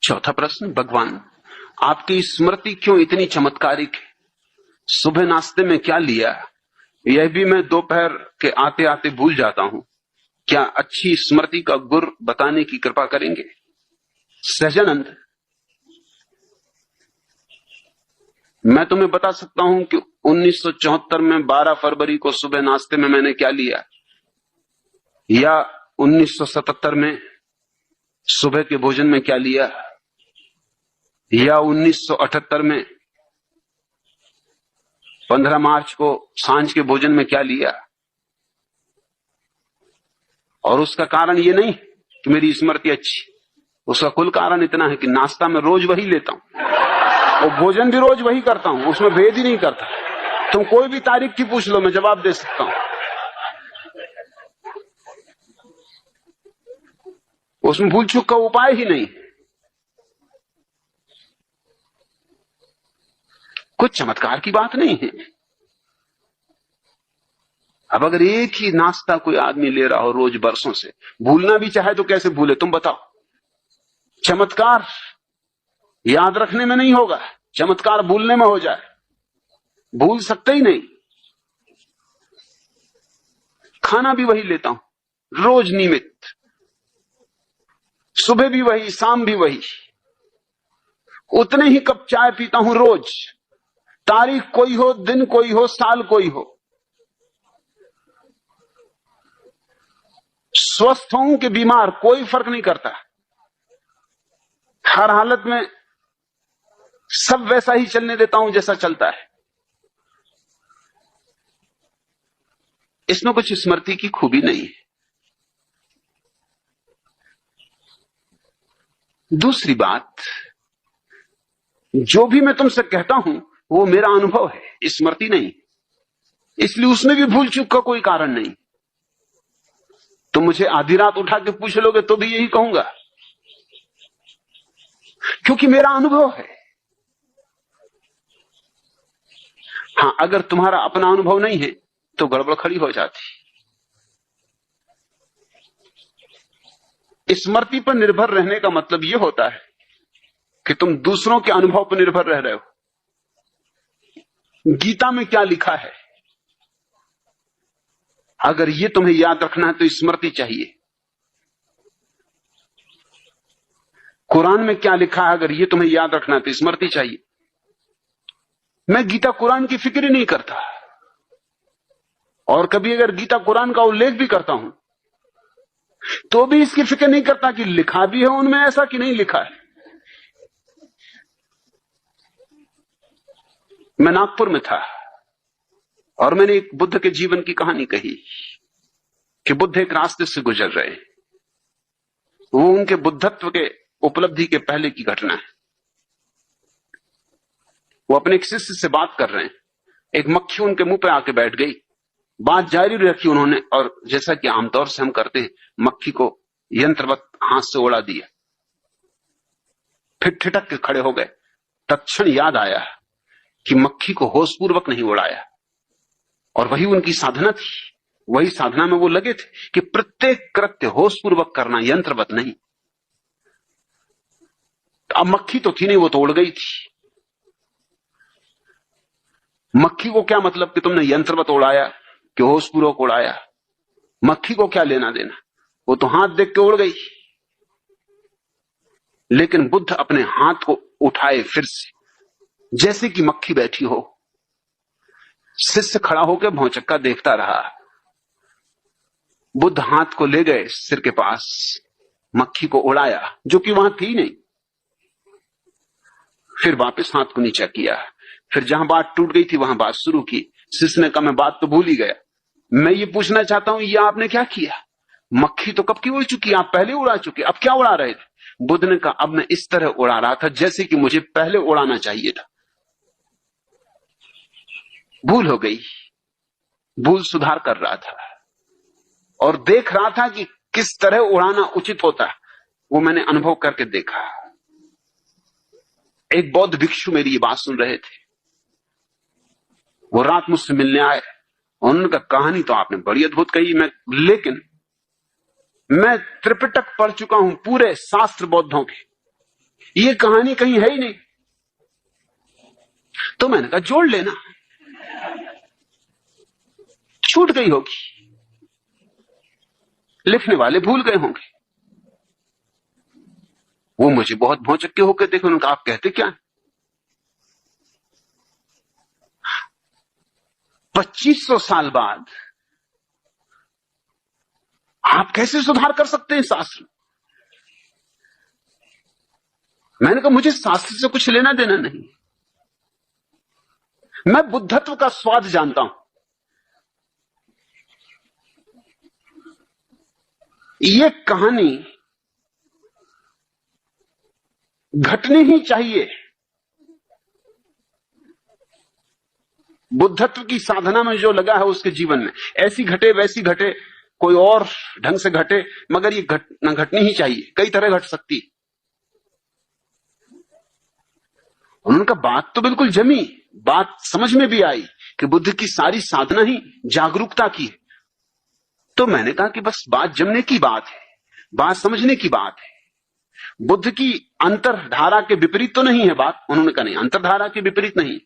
चौथा प्रश्न, भगवान आपकी स्मृति क्यों इतनी चमत्कारिक है? सुबह नाश्ते में क्या लिया, यह भी मैं दोपहर के आते आते भूल जाता हूं। क्या अच्छी स्मृति का गुर बताने की कृपा करेंगे? सहजानंद, मैं तुम्हें बता सकता हूं कि 1974 में 12 फरवरी को सुबह नाश्ते में मैंने क्या लिया, या 1977 में सुबह के भोजन में क्या लिया, या 1978 में 15 मार्च को सांझ के भोजन में क्या लिया। और उसका कारण ये नहीं कि मेरी स्मृति अच्छी, उसका कुल कारण इतना है कि नाश्ता में रोज वही लेता हूं और भोजन भी रोज वही करता हूं, उसमें भेद ही नहीं करता। तुम कोई भी तारीख की पूछ लो, मैं जवाब दे सकता हूं। उसमें भूल चूक का उपाय ही नहीं। कुछ चमत्कार की बात नहीं है। अब अगर एक ही नाश्ता कोई आदमी ले रहा हो रोज बरसों से, भूलना भी चाहे तो कैसे भूले, तुम बताओ। चमत्कार याद रखने में नहीं होगा, चमत्कार भूलने में हो जाए। भूल सकते ही नहीं। खाना भी वही लेता हूं रोज नियमित, सुबह भी वही, शाम भी वही। उतने ही कप चाय पीता हूं रोज, तारीख कोई हो, दिन कोई हो, साल कोई हो। स्वस्थ हूं कि बीमार, कोई फर्क नहीं करता। हर हालत में सब वैसा ही चलने देता हूं जैसा चलता है। इसमें कुछ स्मृति की खूबी नहीं है। दूसरी बात, जो भी मैं तुमसे कहता हूं वो मेरा अनुभव है, स्मृति नहीं। इसलिए उसमें भी भूल चूक का कोई कारण नहीं। तुम मुझे आधी रात उठा के पूछ लोगे तो भी यही कहूंगा, क्योंकि मेरा अनुभव है। हां, अगर तुम्हारा अपना अनुभव नहीं है तो गड़बड़ खड़ी हो जाती। स्मृति पर निर्भर रहने का मतलब यह होता है कि तुम दूसरों के अनुभव पर निर्भर रह रहे हो। गीता में क्या लिखा है, अगर यह तुम्हें याद रखना है तो स्मृति चाहिए। कुरान में क्या लिखा है, अगर यह तुम्हें याद रखना है तो स्मृति चाहिए। मैं गीता कुरान की फिक्र ही नहीं करता, और कभी अगर गीता कुरान का उल्लेख भी करता हूं तो भी इसकी फिक्र नहीं करता कि लिखा भी है उनमें ऐसा कि नहीं लिखा है। मैं नागपुर में था और मैंने एक बुद्ध के जीवन की कहानी कही कि बुद्ध एक रास्ते से गुजर रहे हैं। वो उनके बुद्धत्व के उपलब्धि के पहले की घटना है। वो अपने एक शिष्य से बात कर रहे हैं, एक मक्खी उनके मुंह पे आके बैठ गई। बात जारी रखी उन्होंने, और जैसा कि आमतौर से हम करते हैं, मक्खी को यंत्रवत हाथ से उड़ा दिया। फिर ठिठक के खड़े हो गए। तत्क्षण याद आया कि मक्खी को होशपूर्वक नहीं उड़ाया, और वही उनकी साधना थी। वही साधना में वो लगे थे कि प्रत्येक कृत्य होशपूर्वक करना, यंत्रवत नहीं। अब मक्खी तो थी नहीं, वो तो उड़ गई थी। मक्खी को क्या मतलब कि तुमने यंत्रवत उड़ाया कि होशपूर्वक उड़ाया? मक्खी को क्या लेना देना, वो तो हाथ देख के उड़ गई। लेकिन बुद्ध अपने हाथ को उठाए फिर से, जैसे कि मक्खी बैठी हो। शिष्य खड़ा होकर भौचक्का देखता रहा। बुद्ध हाथ को ले गए सिर के पास, मक्खी को उड़ाया जो कि वहां थी नहीं। फिर वापस हाथ को नीचा किया। फिर जहां बात टूट गई थी वहां बात शुरू की। शिष्य ने कहा, मैं बात तो भूल ही गया, मैं ये पूछना चाहता हूं ये आपने क्या किया? मक्खी तो कब की उड़ चुकी, आप पहले उड़ा चुके, अब क्या उड़ा रहे थे? बुद्ध ने कहा, अब मैं इस तरह उड़ा रहा था जैसे कि मुझे पहले उड़ाना चाहिए था। भूल हो गई, भूल सुधार कर रहा था और देख रहा था कि किस तरह उड़ाना उचित होता है। वो मैंने अनुभव करके देखा। एक बौद्ध भिक्षु मेरी ये बात सुन रहे थे। वो रात मुझसे मिलने आए। उन्होंने कहा, कहानी तो आपने बड़ी अद्भुत कही, लेकिन मैं त्रिपिटक पढ़ चुका हूं, पूरे शास्त्र बौद्धों के। ये कहानी कहीं है ही नहीं। तो मैंने कहा जोड़ लेना, छूट गई होगी, लिखने वाले भूल गए होंगे। वो मुझे बहुत भौचक्के होकर देखे, उन्होंने कहा आप कहते क्या? 2500 साल बाद आप कैसे सुधार कर सकते हैं शास्त्र? मैंने कहा मुझे शास्त्र से कुछ लेना देना नहीं, मैं बुद्धत्व का स्वाद जानता हूं। ये कहानी घटनी ही चाहिए। बुद्धत्व की साधना में जो लगा है उसके जीवन में ऐसी घटे वैसी घटे, कोई और ढंग से घटे, मगर ये घटनी ही चाहिए। कई तरह घट सकती। उन्होंने कहा बात तो बिल्कुल जमी, बात समझ में भी आई कि बुद्ध की सारी साधना ही जागरूकता की है। तो मैंने कहा कि बस बात जमने की बात है, बात समझने की बात है। बुद्ध की अंतरधारा के विपरीत तो नहीं है बात। उन्होंने कहा नहीं, अंतरधारा के विपरीत नहीं,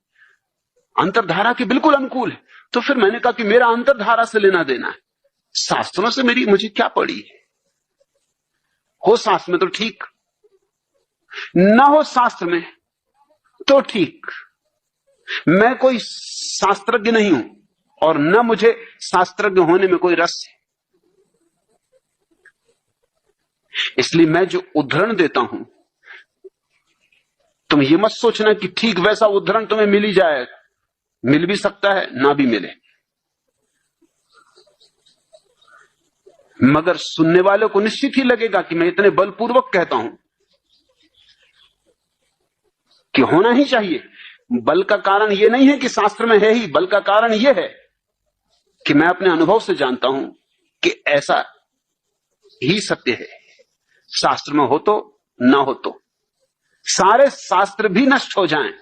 अंतरधारा के बिल्कुल अनुकूल है। तो फिर मैंने कहा कि मेरा अंतरधारा से लेना देना है, शास्त्रों से मुझे क्या पड़ी है? हो शास्त्र में तो ठीक, ना हो शास्त्र में तो ठीक। मैं कोई शास्त्रज्ञ नहीं हूं और न मुझे शास्त्रज्ञ होने में कोई रस है। इसलिए मैं जो उद्धरण देता हूं, तुम ये मत सोचना कि ठीक वैसा उद्धरण तुम्हें मिल ही जाएगा। मिल भी सकता है, ना भी मिले, मगर सुनने वालों को निश्चित ही लगेगा कि मैं इतने बलपूर्वक कहता हूं कि होना ही चाहिए। बल का कारण यह नहीं है कि शास्त्र में है ही, बल का कारण यह है कि मैं अपने अनुभव से जानता हूं कि ऐसा ही सत्य है। शास्त्र में हो तो ना हो तो, सारे शास्त्र भी नष्ट हो जाएं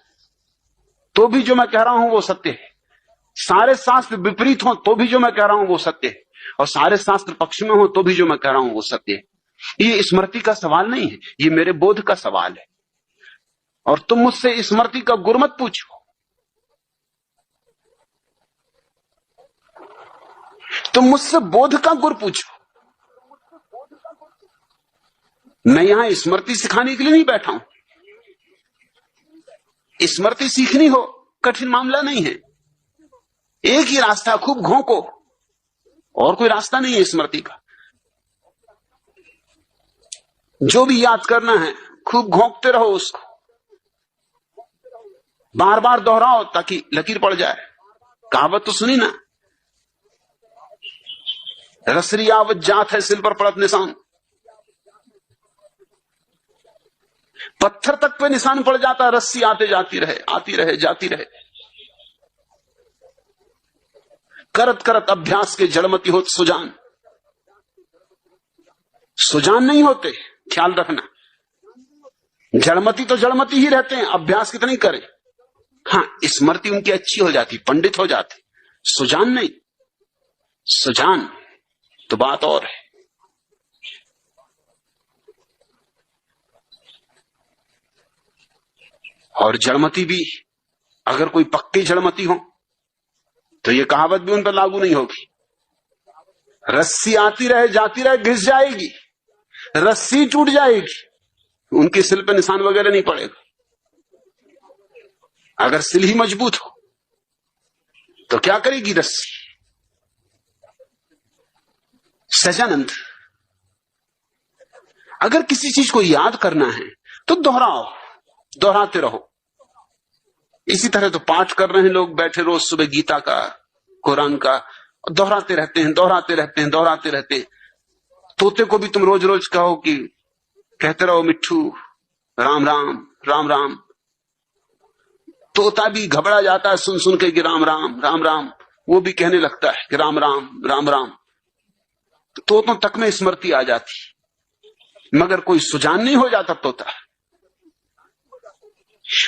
तो भी जो मैं कह रहा हूं वो सत्य है। सारे शास्त्र विपरीत हो तो भी जो मैं कह रहा हूं वो सत्य है, और सारे शास्त्र पक्ष में हो तो भी जो मैं कह रहा हूं वो सत्य है। ये स्मृति का सवाल नहीं है, ये मेरे बोध का सवाल है। और तुम मुझसे स्मृति का गुर मत पूछो, तुम मुझसे बोध का गुर पूछो। मैं यहां स्मृति सिखाने के लिए नहीं बैठा हूं। स्मृति सीखनी हो कठिन मामला नहीं है, एक ही रास्ता, खूब घोंको, और कोई रास्ता नहीं है स्मृति का। जो भी याद करना है खूब घोंकते रहो उसको, बार बार दोहराओ ताकि लकीर पड़ जाए। कहावत तो सुनी ना, रसरी आवत जात है सिल पर पड़त निशान। पत्थर तक पे निशान पड़ जाता, रस्सी आते जाती रहे, आती रहे, जाती रहे। करत करत अभ्यास के जड़मती होत सुजान। सुजान नहीं होते, ख्याल रखना। जड़मती तो जड़मती ही रहते हैं, अभ्यास कितनी करें। हाँ, स्मृति उनकी अच्छी हो जाती, पंडित हो जाते, सुजान नहीं। सुजान तो बात और है। और जड़मती भी, अगर कोई पक्की जड़मती हो तो ये कहावत भी उन पर लागू नहीं होगी। रस्सी आती रहे, जाती रहे, घिस जाएगी, रस्सी टूट जाएगी, उनकी सिल पे निशान वगैरह नहीं पड़ेगा। अगर सिल ही मजबूत हो तो क्या करेगी रस्सी। सजानंद, अगर किसी चीज को याद करना है तो दोहराओ, दोहराते रहो। इसी तरह तो पाठ कर रहे हैं लोग बैठे रोज सुबह गीता का, कुरान का, दोहराते रहते हैं, दोहराते रहते हैं, दोहराते रहते हैं। तोते को भी तुम रोज रोज कहो कि कहते रहो मिट्ठू राम राम राम राम, तोता भी घबरा जाता है सुन सुन के कि राम राम राम राम, वो भी कहने लगता है कि राम राम राम राम। तोतों तक में स्मृति आ जाती, मगर कोई सुजान नहीं हो जाता तोता।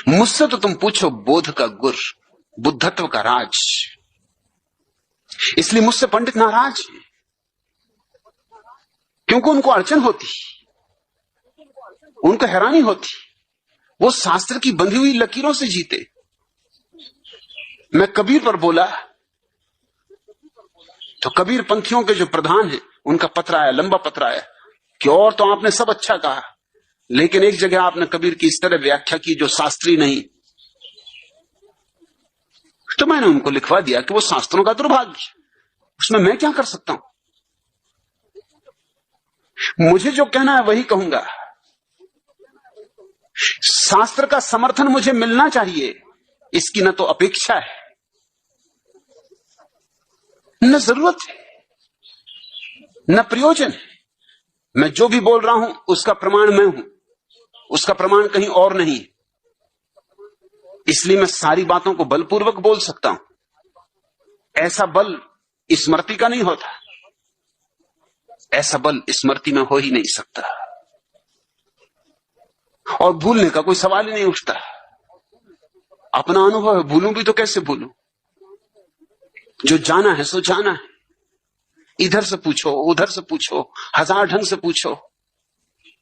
मुझसे तो तुम पूछो बोध का गुर, बुद्धत्व का राज। इसलिए मुझसे पंडित नाराज है, क्योंकि उनको अड़चन होती, उनको हैरानी होती वो शास्त्र की बंधी हुई लकीरों से जीते। मैं कबीर पर बोला तो कबीर पंथियों के जो प्रधान हैं उनका पत्र आया, लंबा पत्र आया कि और तो आपने सब अच्छा कहा, लेकिन एक जगह आपने कबीर की इस तरह व्याख्या की जो शास्त्रीय नहीं। तो मैंने उनको लिखवा दिया कि वो शास्त्रों का दुर्भाग्य, उसमें मैं क्या कर सकता हूं। मुझे जो कहना है वही कहूंगा। शास्त्र का समर्थन मुझे मिलना चाहिए, इसकी न तो अपेक्षा है न जरूरत है न प्रयोजन है। मैं जो भी बोल रहा हूं उसका प्रमाण मैं हूं, उसका प्रमाण कहीं और नहीं है। इसलिए मैं सारी बातों को बलपूर्वक बोल सकता हूं। ऐसा बल स्मृति का नहीं होता, ऐसा बल स्मृति में हो ही नहीं सकता, और भूलने का कोई सवाल ही नहीं उठता। अपना अनुभव है, भूलूं भी तो कैसे भूलूं? जो जाना है सो जाना है। इधर से पूछो, उधर से पूछो, हजार ढंग से पूछो,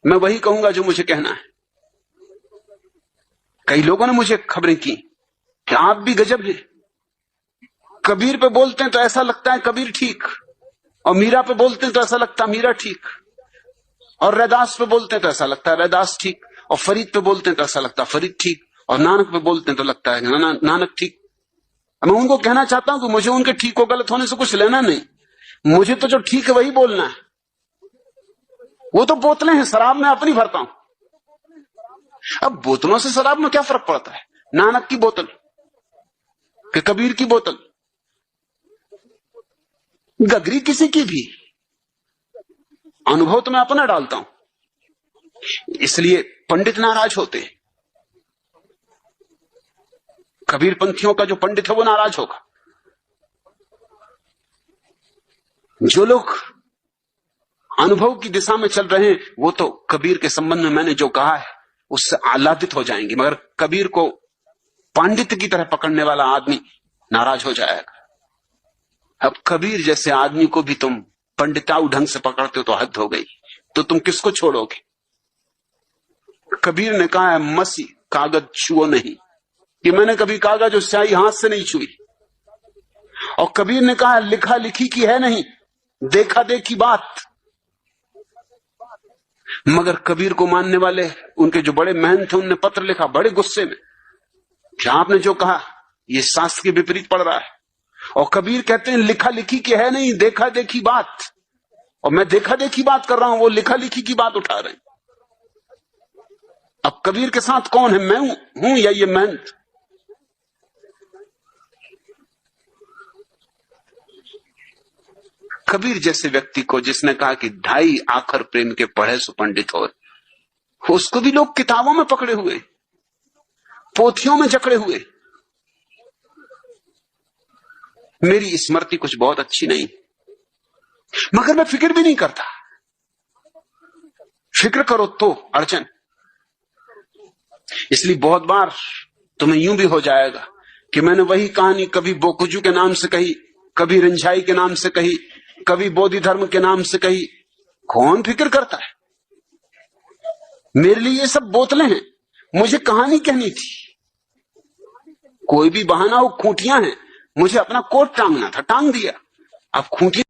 मैं वही कहूंगा जो मुझे कहना है। कई लोगों ने मुझे खबरें की कि आप भी गजब हैं, कबीर पे बोलते हैं तो ऐसा लगता है कबीर ठीक, और मीरा पे बोलते हैं तो ऐसा लगता है मीरा ठीक, और रैदास पे बोलते हैं तो ऐसा लगता है रैदास ठीक, और फरीद पे बोलते हैं तो ऐसा लगता है फरीद ठीक, और नानक पे बोलते हैं तो लगता है नानक ठीक। मैं उनको कहना चाहता हूं कि मुझे उनके ठीक और गलत होने से कुछ लेना नहीं, मुझे तो जो ठीक है वही बोलना है। वो तो बोतलें हैं, शराब मैं अपनी भरता हूं। अब बोतलों से शराब में क्या फर्क पड़ता है? नानक की बोतल कि कबीर की बोतल, गगरी किसी की भी, अनुभव तो मैं अपना डालता हूं। इसलिए पंडित नाराज होते हैं। कबीर पंथियों का जो पंडित है वो नाराज होगा। जो लोग अनुभव की दिशा में चल रहे हैं वो तो कबीर के संबंध में मैंने जो कहा है उससे आह्लादित हो जाएंगे, मगर कबीर को पांडित्य की तरह पकड़ने वाला आदमी नाराज हो जाएगा। अब कबीर जैसे आदमी को भी तुम पंडिताऊ ढंग से पकड़ते हो तो हद हो गई। तो तुम किसको छोड़ोगे? कबीर ने कहा है मसी कागज छुओ नहीं, कि मैंने कभी कागज और स्याही हाथ से नहीं छुई। और कबीर ने कहा लिखा लिखी की है नहीं, देखा देखी बात। मगर कबीर को मानने वाले उनके जो बड़े महंत थे उनने पत्र लिखा बड़े गुस्से में कि आपने जो कहा ये शास्त्र के विपरीत पड़ रहा है। और कबीर कहते हैं लिखा लिखी की है नहीं, देखा देखी बात। और मैं देखा देखी बात कर रहा हूं, वो लिखा लिखी की बात उठा रहे हैं। अब कबीर के साथ कौन है, मैं हूं या ये महंत? कबीर जैसे व्यक्ति को जिसने कहा कि ढाई आखर प्रेम के पढ़े सो पंडित हो, उसको भी लोग किताबों में पकड़े हुए, पोथियों में जकड़े हुए। मेरी स्मृति कुछ बहुत अच्छी नहीं, मगर मैं फिक्र भी नहीं करता। फिक्र करो तो अड़चन। इसलिए बहुत बार तुम्हें यूं भी हो जाएगा कि मैंने वही कहानी कभी बोकुजू के नाम से कही, कभी रिंझाई के नाम से कही, कभी बोधि धर्म के नाम से कही। कौन फिक्र करता है? मेरे लिए ये सब बोतलें हैं, मुझे कहानी कहनी थी। कोई भी बहाना हो, खूंटियां हैं, मुझे अपना कोट टांगना था, टांग दिया। अब खूंटियां